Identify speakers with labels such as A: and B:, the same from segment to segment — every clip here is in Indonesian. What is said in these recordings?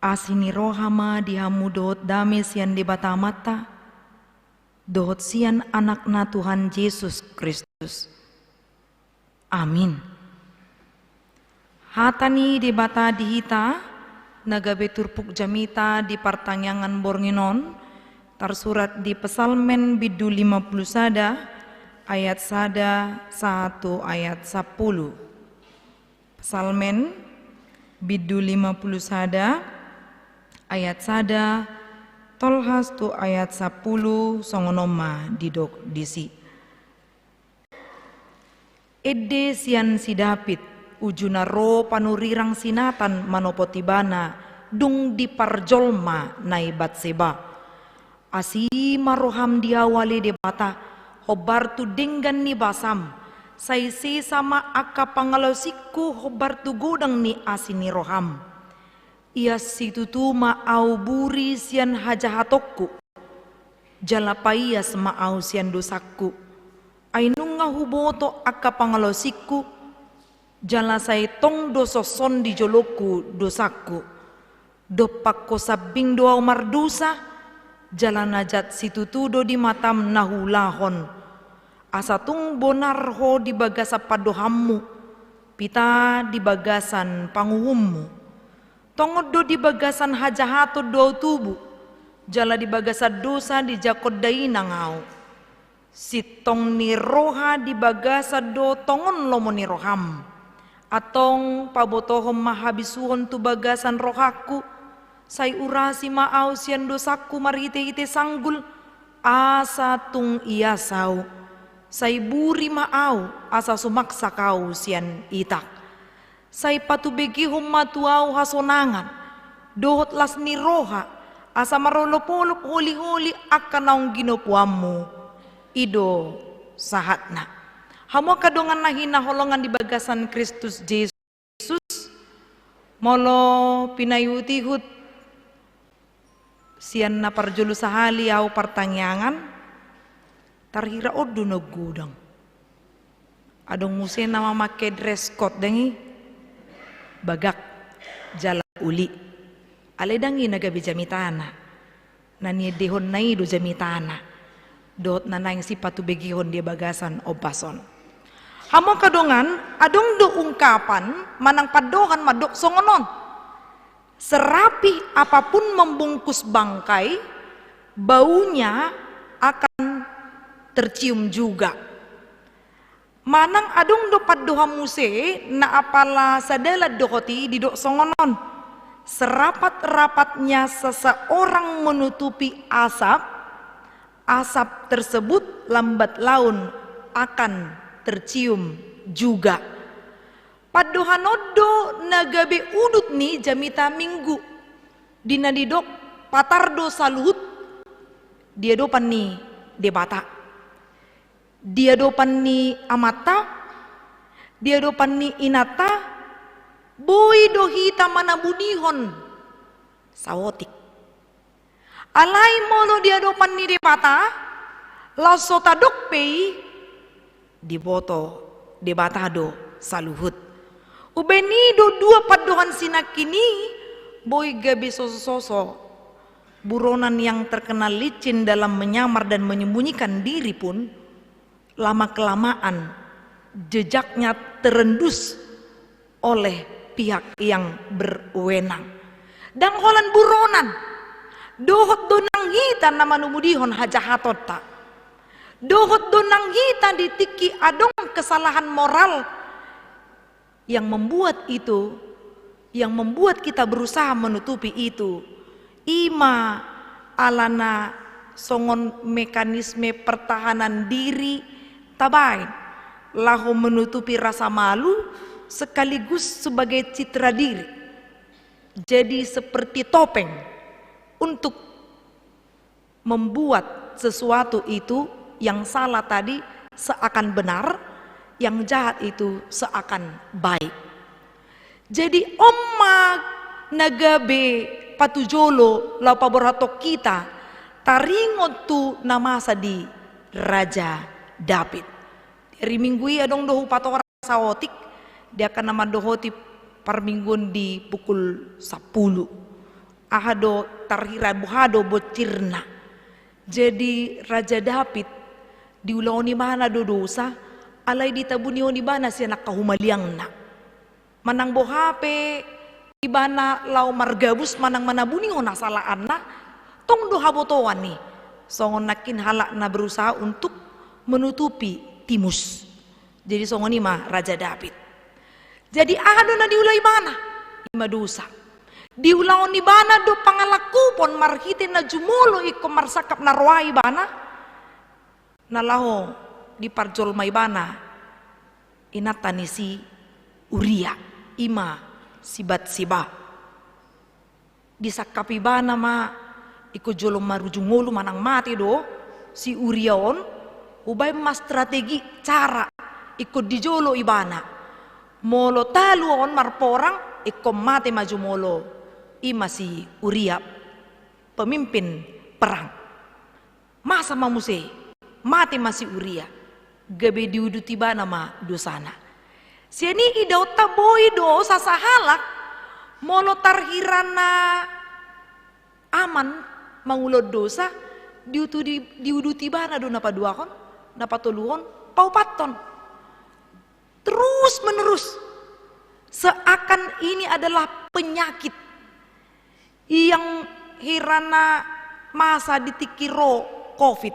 A: Asini rohama dihamu dohot dame sian di bata mata, dohot sian anakna Tuhan Yesus Kristus. Amin. Hatani di bata dihita, nagabe turpuk jamita di pertanyaan bornginon, tersurat di Pesalmen bidu 50 sada, ayat sada 1 ayat 10. Pesalmen bidu 50 sada, ayat sada tolhas tu ayat 10 songonoma didok disi. Ede sian si David ujuna ro panurirang sinatan manopotibana dung diparjolma nai Batseba. Asima roham diawali debata hobar tu denggan ni basam. Saisi sama aka pangalosiku hobar tu gudang ni asini roham. Ia situtu au buri sian hajahatokku. Jalapaias au sian dosaku. Ainunga huboto aka pangalosiku. Jala say tong dososon di joloku dosaku. Dopak ko sabing doa mardusa. Jala najat situtudo di matam nahulahon. Asa tung bonar ho di bagasa padohammu. Pita di bagasan panguhummu. Tongodo di bagasan hajahato do tubu. Jala di bagasa dosa di jakod daina ngau. Sitong ni roha di bagasa do tongon lomo ni roham. Atong pabotohom mahabisuhon tu bagasan rohaku. Say urasi maaw sian dosaku marite-ite sanggul. Asa tung iyasau. Say buri maaw asa sumaksa kau sian itak. Say patubegihom matuaw hasonangan. Dohot las ni roha. Asa marolopolop holi-holi akan naong ginopuamu. Ido sahatna. Hamo kadongan nahina holongan di bagasan Kristus Yesus. Molo pinayutihut sian na parjulu sahali au pertanyaan. Tarhira odu nagudang. Adong musen nama make dress code dengi. Bagak jala uli. Aledangi nagabi jamitana. Nani dehon naido jamitana. Dot nanang si patubegihon dia bagasan obason. Hamo kadongan adong do ungkapan manang padohan madok songonon. Serapi apapun membungkus bangkai, baunya akan tercium juga. Manang adong do padoha muse na apala sadala dohoti di dok songonon. Serapat-rapatnya seseorang menutupi asap, asap tersebut lambat laun akan tercium juga. Padohanodo nagabe udut ni jamita minggu. Dina didok patardo saluhut. Dia dopan ni debata. Dia dopan ni amata. Dia dopan ni inata. Boy dohita manabunihon sawotik. Alay mono dia dopan ni debata. Lasota dokpei diboto debatado saluhut. Ubenido dua padohan sinakini boy gabi soso-soso buronan yang terkenal licin dalam menyamar dan menyembunyikan diri pun lama kelamaan jejaknya terendus oleh pihak yang berwenang. Dan holan buronan dohot donang hitan nama numudihon hajahatota. Dohot donang hita ditiki adong kesalahan moral yang membuat kita berusaha menutupi itu. Ima alana songon mekanisme pertahanan diri tabain lahu menutupi rasa malu sekaligus sebagai citra diri. Jadi seperti topeng untuk membuat sesuatu itu yang salah tadi seakan benar, yang jahat itu seakan baik. Jadi omma nagabe patujolo lau paborhatok kita taringot tu namasa di Raja David. Dari minggu adong dohu patora sawotik dia akan nama dohoti par minggun di pukul 10. ahado tarhira buhado bocirna. Jadi Raja David diulaoni mana do dosa alai ditabuni oni bana si anak kahumaliang na manang bohape ibana lau margabus manang manabuni ngona salaan na tong do habotoan ni songon nakin halak na berusaha untuk menutupi timus. Jadi songon ni mah Raja David. Jadi ahado na diulai bana ima dosa diulaon ni bana do pangalakupon marhite na jumulo iko marsakap na roai bana nalaho di parjol may bana inatani si Uria ima si Batsiba disakapi bana ma iko jolo marujungolo manang mati do si Uria on ubay mas strategi cara iko dijolo ibana molo talu on marporang iko mati maju molo ima si Uria pemimpin perang masa mamuse mati masih Uria gabe diuduti bana ma dosana siani idau taboy do sasahalak molo tarhirana aman mangulod dosa diuduti bana do napaduakon napatuluon paupaton terus menerus seakan ini adalah penyakit yang hirana masa ditikiro COVID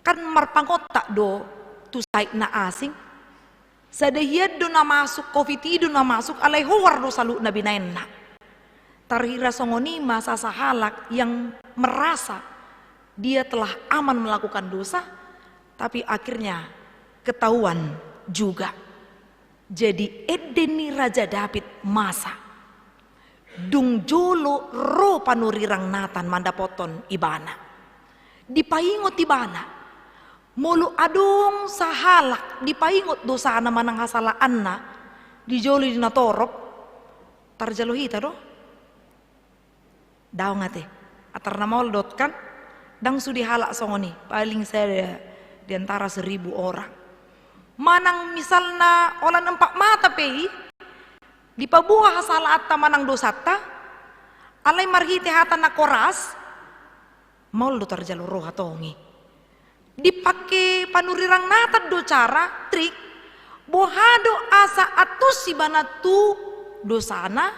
A: kan marpangkota do tusay na asing sadahiyad do na masuk COVID do na masuk alay huwar do salu na binayin na tarhira songoni masa sahalak yang merasa dia telah aman melakukan dosa tapi akhirnya ketahuan juga. Jadi edeni Raja David masa dung jolo ro panurirang natan mandapoton ibana dipaingot ibana mulu adong sahalak dipaingot dosa na manang hasalaan na dijolo di natorok tarjalohita do daw ngate atar na maul kan dang sudi halak songoni paling saya diantara 1000 orang manang misalna olan 4 mata pei di pabuha hasalaat manang dosata alay marhite hata na koras maul do tarjaluro hatongi dipake panurirang natad do cara trik bohado asa atus si banatu dosana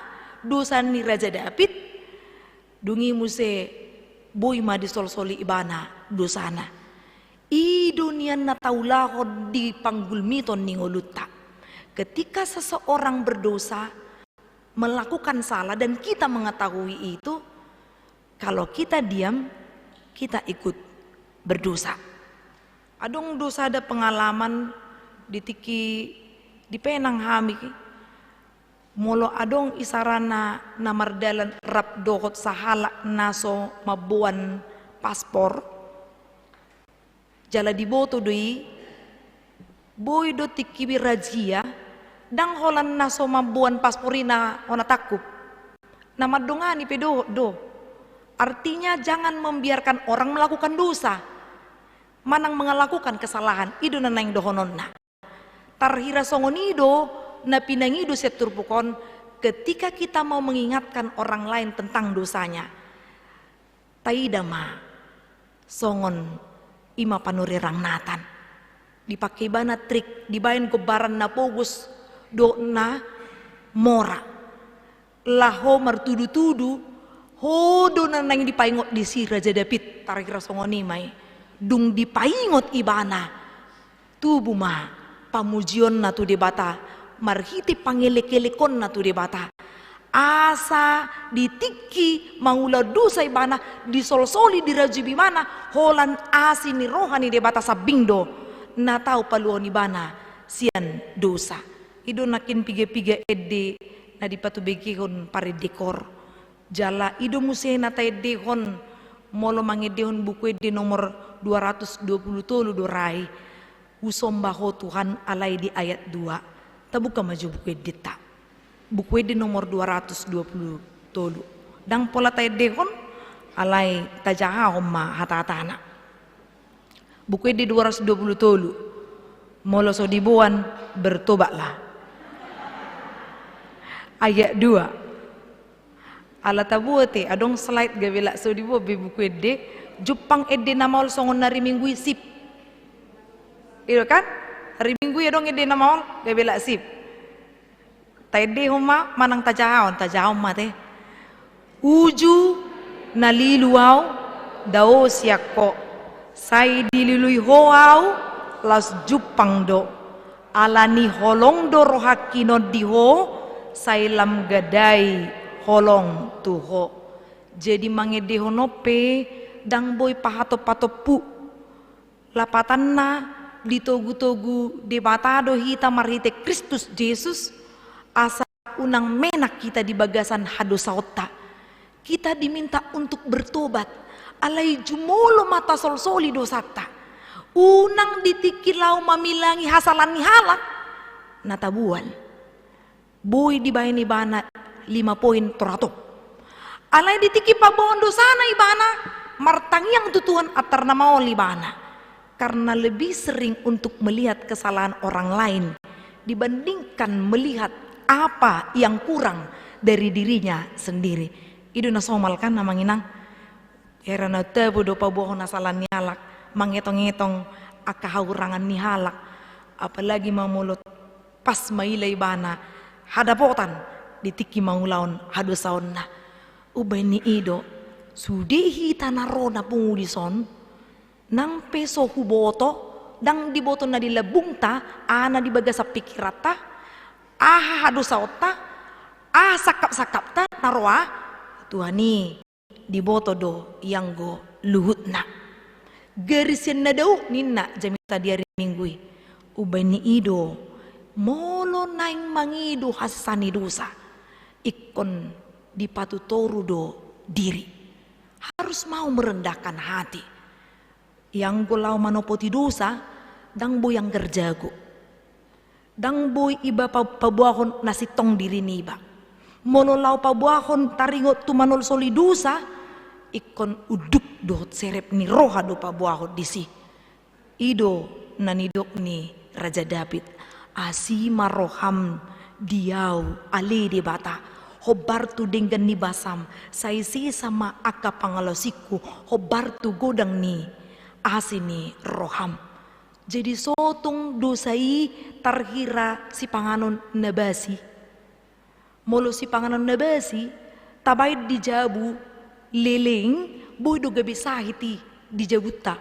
A: dosan ni Raja David dungi muse boy ma disol-soli ibana dosana i dunia na taulahod di panggulmiton ningoluta. Ketika seseorang berdosa melakukan salah dan kita mengetahui itu, kalau kita diam kita ikut berdosa. Adong dosa ada pengalaman ditiki di penang hami molo adong isarana namardalan rap dohot sahala naso mabuan paspor jala diboto doi boy do tiki birajia dang holan naso mabuan pasporina hona takut nama dongani pedo do artinya jangan membiarkan orang melakukan dosa manang melakukan kesalahan ido na naing dohononna tarhira songonido na pinangido seturpukon ketika kita mau mengingatkan orang lain tentang dosanya taidama songon ima panurirang natan dipakai bana trik dibain gobaran na pogus do na mora laho martudu-tudu hodo na nang dipaingot di si Raja David tarhira songoni may dung dipaingot ibana tubuh ma pamujion na tu debata marhiti pangelek-elekon na tu debata asa ditiki mangula dosa ibana disolsoli dirajibi mana holan asi ni rohani debata sabingdo na tau paluon ibana sian dosa ido nakin pige-pige ede na dipatubegihon paredekor jala ido musih na taedehon molo mangedehon buku ede nomor 227 dorai usombaho Tuhan alai di ayat 2 tabuka maju buku ede tak buku ede nomor 227 dang pola taedehon alai tajaha homma hata-hatana buku ede 227 molo so dibuan bertobatlah ayat 2 ala tabuate adong slide gabila so di bo buku ede Jepang ede namol songon nari minggu sip itu kan hari minggu ya dong ede namol gabila sip taide homa manang tajahon mate uju naliluau dao siako sai dilului hoau las Jepang do alani holong do rohakino diho sai lam gadai holong tuho jadi mangede honope dang boy pahato patopu lapatanna ditogu-togu debatado hita marhite Kristus Yesus asa unang menak kita di bagasan hadosauta kita diminta untuk bertobat alai jumolo mata sol-soli dosata unang ditikilau mamilangi hasalan ni halak natabuan boy dibayani bana 5 poin teratok alai ditiki pabon dosana ibana martangiang tutuan atar nama libana karena lebih sering untuk melihat kesalahan orang lain dibandingkan melihat apa yang kurang dari dirinya sendiri. Itu nasomal kan namanginang herana tebu do pabohon asalan nihalak mangetong-ngetong akahaurangan nihalak apalagi mamulut pas mailay bana hadapotan ditiki maulaon hadosaonna ubay ni ido sudihi tanarona pungudison nang peso huboto dang diboto na dilabungta ana dibaga sa pikirata aha hadosaota aha sakap-sakapta narwa tuhani diboto do yang go luhut na garisin na daw ninna jamita diari minggui ubay ni ido molo naing mangido hasani dosa ikon dipatutoru do diri harus mau merendahkan hati yang golau manopoti dosa dang boy yang gerjago dang boy iba pabuahon nasi tong diri niba mololau pabuahon taringot tumanol soli dosa ikon uduk do serep ni roha do pabuahon disi ido nanidok ni Raja David asima roham diau ali di bata hobartu dengan ni basam saisi sama aka pangalosiku hobartu godang ni asini roham jadi sotong dosai tarhira si panganon nabasi molo si panganon nabasi tabay dijabu leleng boy do gabi sahiti dijabuta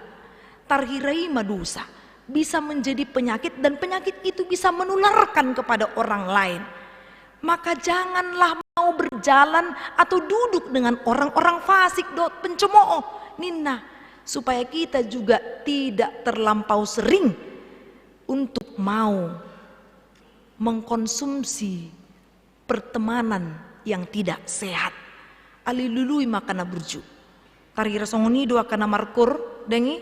A: tarhirai madusa bisa menjadi penyakit dan penyakit itu bisa menularkan kepada orang lain maka janganlah mau berjalan atau duduk dengan orang-orang fasik do pencemooh ninna supaya kita juga tidak terlampau sering untuk mau mengkonsumsi pertemanan yang tidak sehat alilului makana burju tarira songoni do akana markur dengi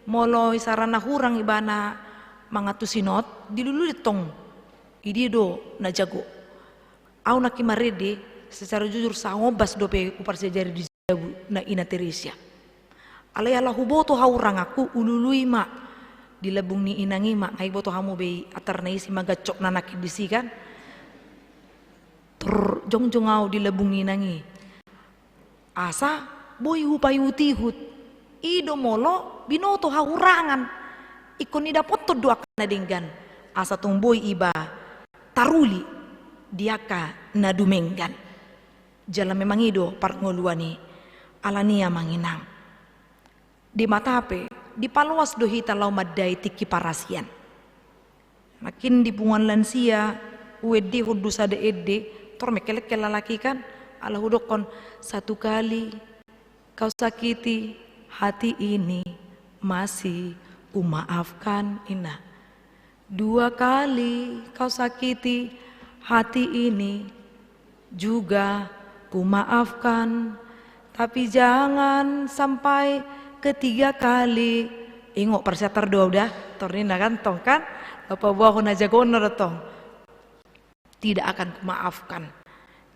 A: molo sarana hurang ibana mangatusinot dilulu tong idi do na jago au nakimarede secara jujur sangobas dope upar sejari di jabu na ina Teresia alay ala huboto haurang aku ulului ma dilabung ni inangi ma ay boto hamu be atar na isi magacok na nakidisi kan jongjong au dilabung ni inangi asa boy hupayutihut ido molo binoto haurangan ikon ida poto dua kana denggan asa tumboy iba taruli diaka nadumenggan jala memang ido parngoluani alania manginang di matape di paluas dohita lau madai tiki parasian makin di pungan lansia uedi hudu sade ede tor mekelek lalaki kan ala hudokon satu kali kau sakiti hati ini masih kumaafkan ina 2 kali kau sakiti hati ini juga kumaafkan tapi jangan sampai 3 kali ingok persiater doa udah tornina kan tong kan apa buah kona jagoner tong tidak akan kumaafkan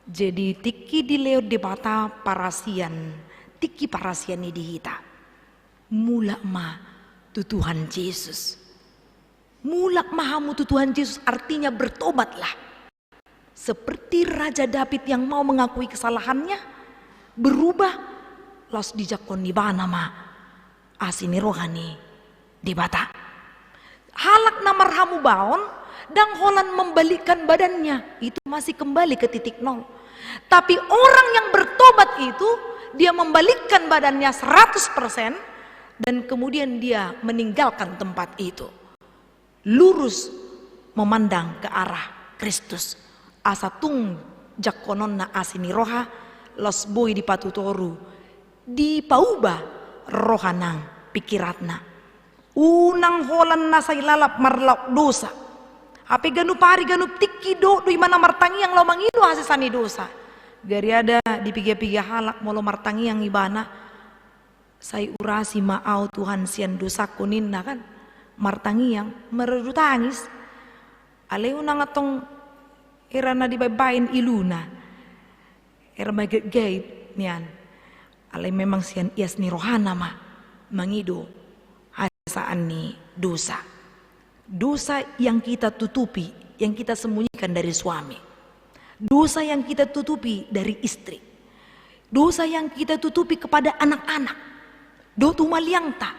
A: jadi tiki dileot di mata parasian tiki parasian ini dihita mulak ma tu Tuhan Yesus mulak mahamu tu Tuhan Yesus artinya bertobatlah seperti Raja David yang mau mengakui kesalahannya berubah los dijakon di bana ma asini rohani di bata. Halak na marhamu baon dan holan membalikkan badannya, itu masih kembali ke titik nol. Tapi orang yang bertobat itu dia membalikkan badannya 100% dan kemudian dia meninggalkan tempat itu, lurus memandang ke arah Kristus. Asa tung jakonon na asini roha los boy di patutoru di pauba rohanang pikiratna unang holan nasay lalap marlak dosa ape ganu pari ganu tiki do mana martangi yang lo mangido asisani dosa gari ada di piga-piga halak molo martangi yang ibana say urasi maau Tuhan sian dosa kuninna kan martangi yang meredu tangis aleu nang atong irana dibabain iluna era magagay niyan alay memang sian ias ni rohana ma mangido hasaan ni dosa. Dosa yang kita tutupi, yang kita sembunyikan dari suami. Dosa yang kita tutupi dari istri. Dosa yang kita tutupi kepada anak-anak. Dotu maliang ta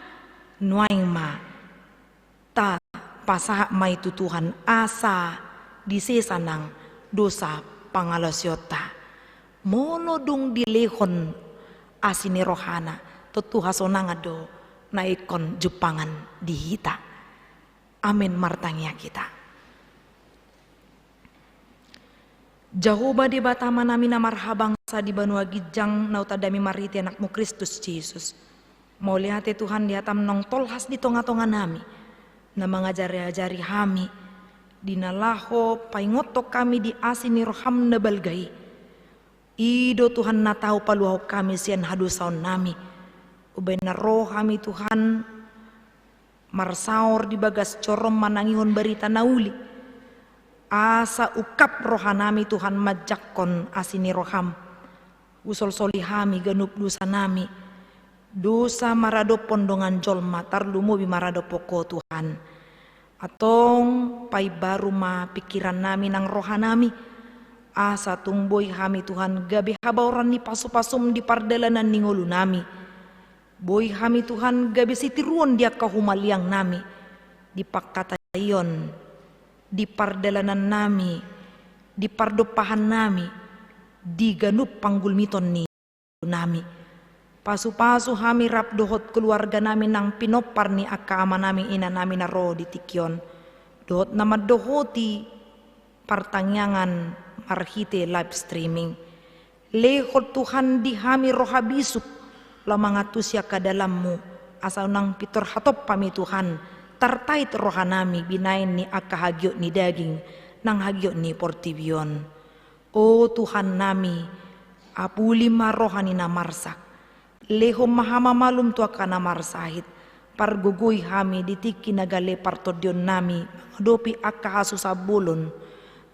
A: nuaing ma ta pasah ma itu Tuhan asa disesa nang dosa pangalasyota. Mono dong dilehon asini rohana tutu hasonangado naikon Jepangan dihita. Amin martangnya kita. Jahoba di batama namina marhabang sa di banua gijang nautadami mariti anakmu Kristus Jesus. Mau lihat Tuhan di hatam nong tolhas di tonga-tonga nami. Na mengajari-ajari kami. Dinalaho paingoto kami di asini roham na balgai. Ido Tuhan na tahu paluhaw kami sian hadusaon nami. Ubay na roh kami Tuhan marsaor di bagas corom manangihon berita nauli. Asa ukap rohanami Tuhan majakon asini roham. Usol soli hami ganup dosa nami. Dosa marado pondongan jolma tarlumo bi marado poko Tuhan. Atong pai baru ma pikiran nami nang rohanami. Asa tungboy hami Tuhan gabi habauran ni pasu-pasum di pardalanan ningulu nami. Boy hami Tuhan gabi sitiruon dia kahumaliang nami. Di pakatayon, di pardalanan nami, di pardopahan nami, di ganup panggulmiton ni nami. Pasu-pasu hami rap dohot keluarga nami nang pinopar ni akama nami ina nami na ro di tikyon. Dohot nama dohoti partangyangan marhite live streaming. Lehot Tuhan di hami rohabisuk lamangatusya ka dalammu asaw nang pitor hatop pami Tuhan tartait rohanami binain ni akahagyo ni daging nang hagyo ni portibion. O Tuhan nami apuli marohani na marsak leho mahama malum tua kana marsahit pargugoy hami ditiki nagale partodion nami dopi akahasu sabulon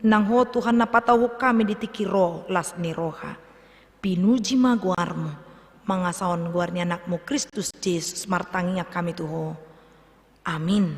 A: nang ho Tuhan napataw kami ditiki ro las ni roha pinuji maguarmu mangasaon guarnya anakmu Kristus Jesus martanginya kami tuho. Amin.